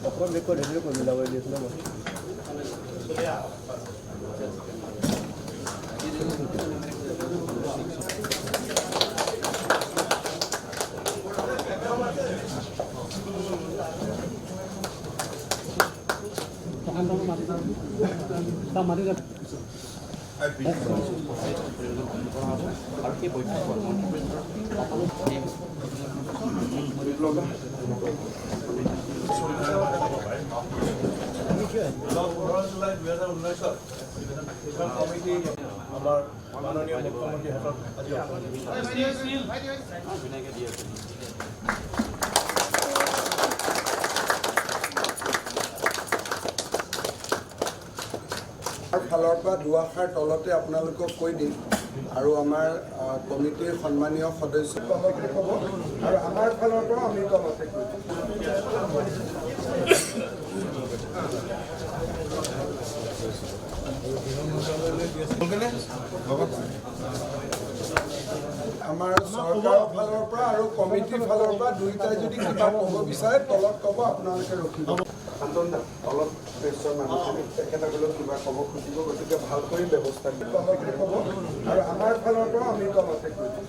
অকল ৰেকৰ্ড হেৰি কৰি মিলাব দিছিল মই আমাৰ মাননীয় মুখ্যমন্ত্ৰী হাতত ফালৰ পৰা দুআষাৰ তলতে আপোনালোকক কৈ দিম আৰু আমাৰ কমিটিৰ সন্মানীয় সদস্য তলতে ক'ব আৰু আমাৰ ফালৰ পৰা আমি তলতে কৈ দিম আমাৰ চৰকাৰৰ ফালৰ পৰা আৰু কমিটিৰ ফালৰ পৰা দুইটাই যদি কিবা ক'ব বিচাৰে তলত ক'ব আপোনালোকে ৰখিব অলপ প্ৰেছৰ মানুহখিনি তেখেতসকলক কিবা ক'ব খুজিব গতিকে ভাল কৰি ব্যৱস্থা তলতে ক'ব আৰু আমাৰ ফালৰ পৰা আমি তলতে কৈ দিম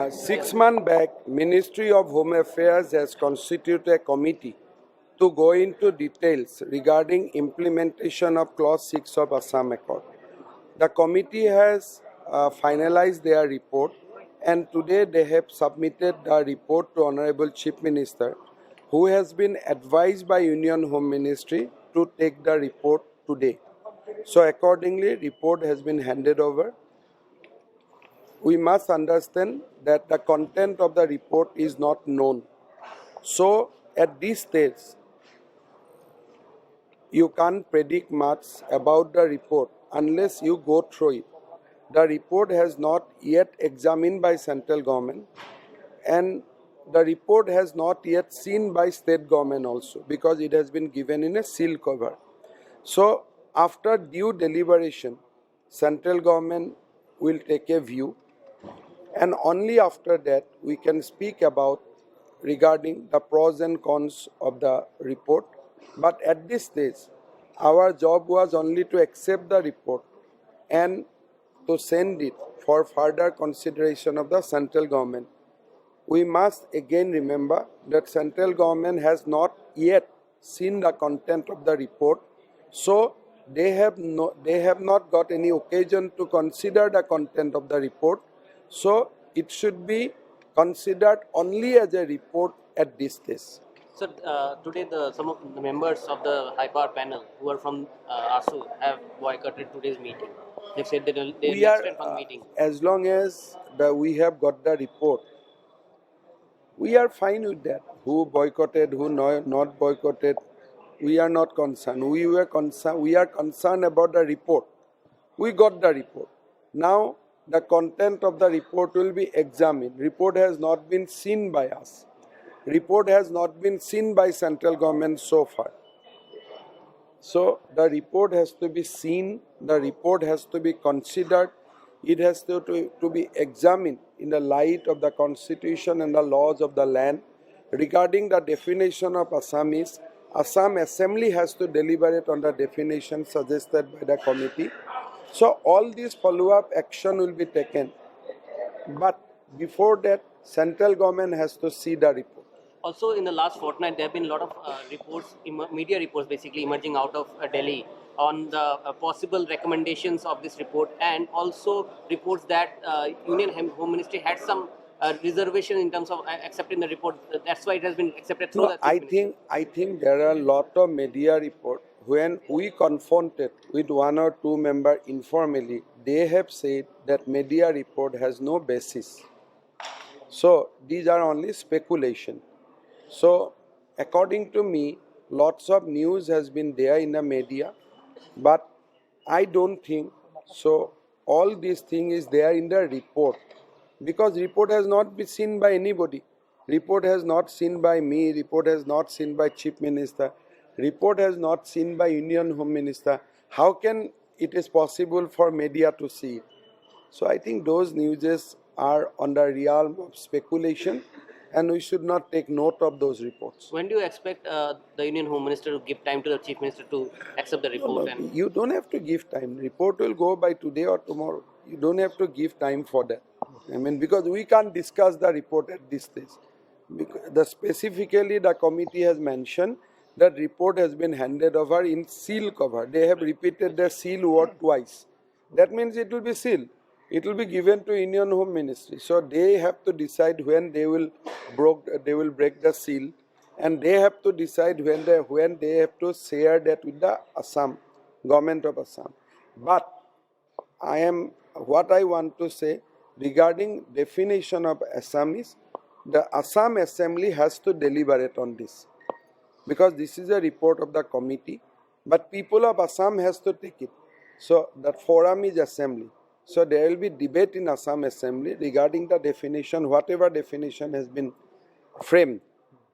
6 months back, Ministry of Home Affairs has constituted a committee to go into details regarding implementation of Clause 6 of Assam Accord. The committee has finalized their report, and today they have submitted the report to Honorable Chief Minister, who has been advised by Union Home Ministry to take the report today. So accordingly, report has been handed over. We must understand that the content of the report is not known. So at this stage, you can't predict much about the report unless you go through it. The report has not yet examined by central government, and the report has not yet seen by state government also, because it has been given in a seal cover. So after due deliberation, central government will take a view, and only after that we can speak about regarding the pros and cons of the report. But at this stage, our job was only to accept the report and to send it for further consideration of the central government. We must again remember that central government has not yet seen the content of the report, so they have not got any occasion to consider the content of the report. So it should be considered only as a report at this stage. So today some of the members of the high power panel who are from ASU have boycotted today's meeting. They said they will abstain from the meeting. As long as we have got the report, we are fine with that. Who boycotted, who not boycotted, we are not concerned. We are concerned about the report. We got the report. Now the content of the report will be examined. Report has not been seen by us. Report has not been seen by central government so far. So the report has to be seen, the report has to be considered, it has to be examined in the light of the constitution and the laws of the land. Regarding the definition of Assamese, Assam Assembly has to deliberate on the definition suggested by the committee. So all this follow-up action will be taken. But before that, central government has to see the report. Also, in the last fortnight, there have been a lot of reports, media reports basically emerging out of Delhi on the possible recommendations of this report, and also reports that Union Home Ministry had some reservation in terms of accepting the report. That's why it has been accepted through the Chief Minister. I think there are a lot of media reports. When we confronted with one or two members informally, they have said that media report has no basis. So these are only speculation. So according to me, lots of news has been there in the media, but I don't think so. All these things is there in the report, because report has not been seen by anybody. Report has not seen by me. Report has not seen by Chief Minister. Report has not seen by Union Home Minister. How can it is possible for media to see it? So I think those news are on the realm of speculation, and we should not take note of those reports. When do you expect the Union Home Minister to give time to the Chief Minister to accept the report? No, And you don't have to give time. Report will go by today or tomorrow. You don't have to give time for that. I mean, because we can't discuss the report at this stage. Specifically, the committee has mentioned that report has been handed over in seal cover. They have repeated the seal word twice. That means it will be sealed. It will be given to Union Home Ministry. So they have to decide when they will break the seal, and they have to decide when they have to share that with the Assam, government of Assam. But what I want to say regarding definition of Assamese, the Assam Assembly has to deliberate on this, because this is a report of the committee, but people of Assam has to take it. So that forum is Assembly. So there will be debate in Assam Assembly regarding the definition, whatever definition has been framed.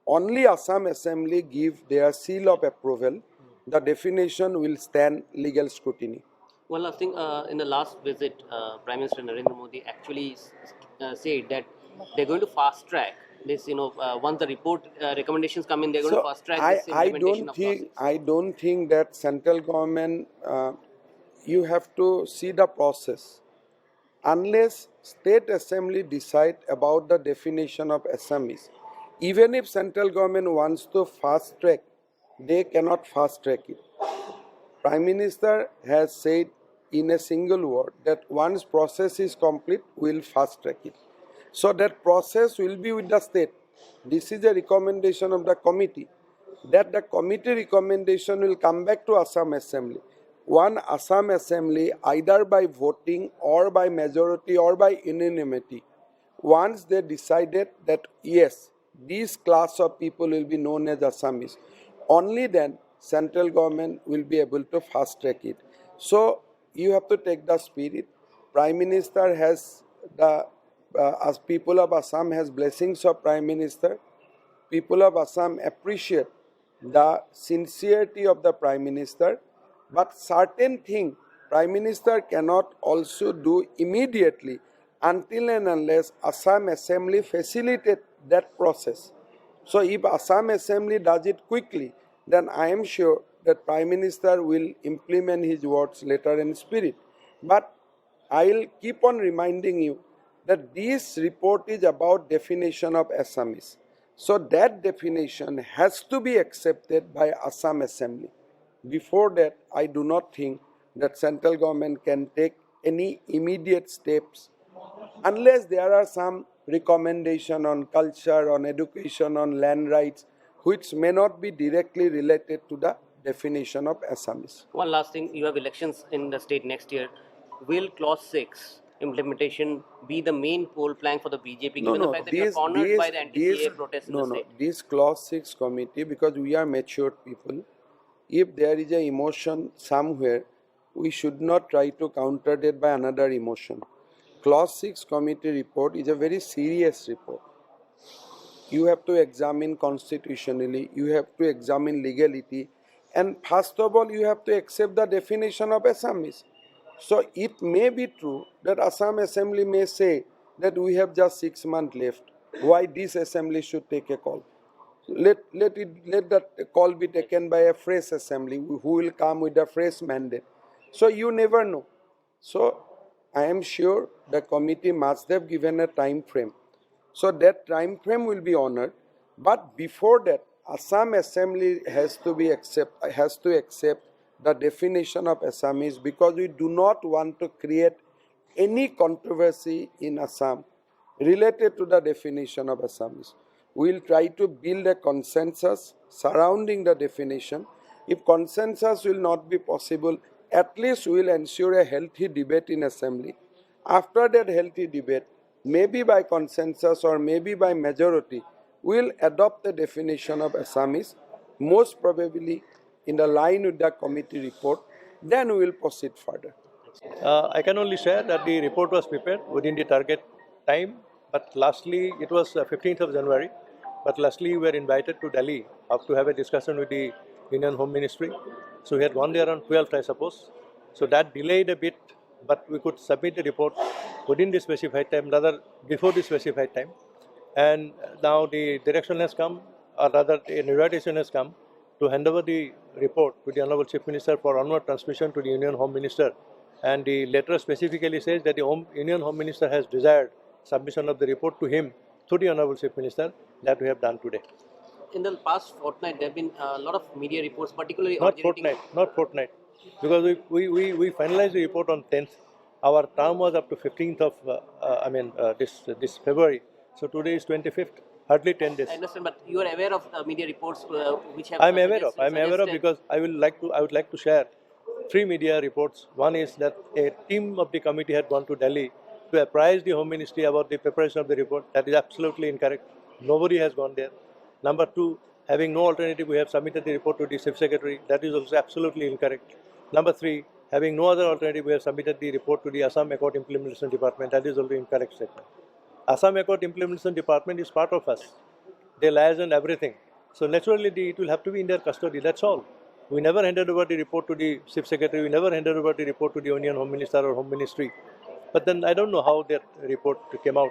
Only Assam Assembly give their seal of approval. The definition will stand legal scrutiny. one last thing, in the last visit, Prime Minister Narendra Modi actually said that they're going to fast track this. Once the report recommendations come in, they're going to fast track this implementation of clause 6. I don't think that central government. You have to see the process. Unless state assembly decide about the definition of Assamese, even if central government wants to fast track, they cannot fast track it. Prime Minister has said in a single word that once process is complete, we will fast track it. So that process will be with the state. This is a recommendation of the committee. That the committee recommendation will come back to Assam Assembly. One Assam Assembly, either by voting or by majority or by unanimity, once they decided that yes, this class of people will be known as Assamese, only then central government will be able to fast track it. So you have to take the spirit. Prime Minister has as people of Assam has blessings of Prime Minister. People of Assam appreciate the sincerity of the Prime Minister. But certain thing Prime Minister cannot also do immediately until and unless Assam Assembly facilitate that process. So if Assam Assembly does it quickly, then I am sure that Prime Minister will implement his words letter and spirit. But I will keep on reminding you that this report is about definition of Assamese. So that definition has to be accepted by Assam Assembly. Before that, I do not think that central government can take any immediate steps unless there are some recommendation on culture, on education, on land rights, which may not be directly related to the definition of Assamese. One last thing, you have elections in the state next year. Will clause 6 implementation be the main poll plank for the BJP, given the fact that you are cornered by the anti-CAA protests in the state? This clause 6 committee, because we are matured people, if there is an emotion somewhere, we should not try to counter that by another emotion. Clause 6 committee report is a very serious report. You have to examine constitutionally, you have to examine legality, and first of all, you have to accept the definition of Assamese. So it may be true that Assam Assembly may say that we have just 6 months left. Why this assembly should take a call? Let that call be taken by a fresh assembly who will come with a fresh mandate. So you never know. So I am sure the committee must have given a time frame. So that time frame will be honored. But before that, Assam Assembly has to accept the definition of Assamese, because we do not want to create any controversy in Assam related to the definition of Assamese. We will try to build a consensus surrounding the definition. If consensus will not be possible, at least we will ensure a healthy debate in Assembly. After that healthy debate, maybe by consensus or maybe by majority, we will adopt the definition of Assamese, most probably in the line with the committee report. Then we will proceed further. I can only share that the report was prepared within the target time, but lastly, it was 15th of January, but lastly we were invited to Delhi to have a discussion with the Union Home Ministry. So we had gone there on 12th, I suppose. So that delayed a bit, but we could submit the report within the specified time, rather before the specified time. And now the direction has come, or rather an invitation has come to hand over the report to the Honorable Chief Minister for onward transmission to the Union Home Minister. And the letter specifically says that the Union Home Minister has desired submission of the report to him through the Honorable Chief Minister. That we have done today. In the past fortnight, there have been a lot of media reports, particularly Not originating. fortnight, because we finalized the report on 10th. Our term was up to 15th of this February. So today is 25th. Hardly 10 days. I understand, but you are aware of media reports which have. I'm aware of suggested- because I would like to share 3 media reports. One is that a team of the committee had gone to Delhi to apprise the Home Ministry about the preparation of the report. That is absolutely incorrect. Nobody has gone there. Number 2, having no alternative, we have submitted the report to the Chief Secretary. That is also absolutely incorrect. Number 3, having no other alternative, we have submitted the report to the Assam Accord Implementation Department. That is also incorrect statement. Assam Accord Implementation Department is part of us. They liaison everything. So naturally, it will have to be in their custody. That's all. We never handed over the report to the Chief Secretary. We never handed over the report to the Union Home Minister or Home Ministry. But then I don't know how that report came out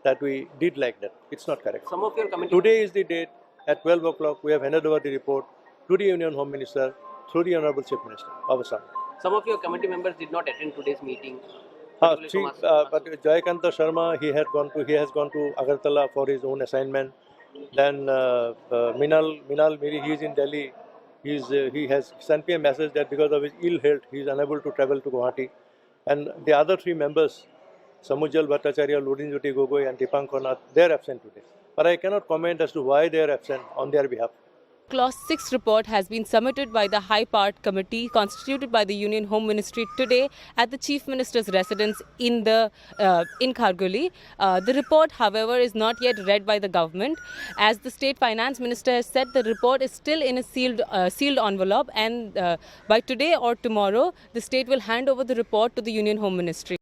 that we did like that. It's not correct. Some of your committee. Today is the date. At 12 o'clock, we have handed over the report to the Union Home Minister through the Honorable Chief Minister of Assam. Some of your committee members did not attend today's meeting. But particularly Jayakanta Sharma, he has gone to Agartala for his own assignment. Then Minal Miri, he is in Delhi. He has sent me a message that because of his ill health, he is unable to travel to Guwahati. And the other 3 members, Samujal Bhattacharya, Ludinjyoti Gogoi and Dipankar Nath, they are absent today. But I cannot comment as to why they are absent on their behalf. Clause 6 report has been submitted by the High Part Committee constituted by the Union Home Ministry today at the Chief Minister's residence in Kharguli. The report, however, is not yet read by the government. As the State Finance Minister has said, the report is still in a sealed envelope, and by today or tomorrow, the state will hand over the report to the Union Home Ministry.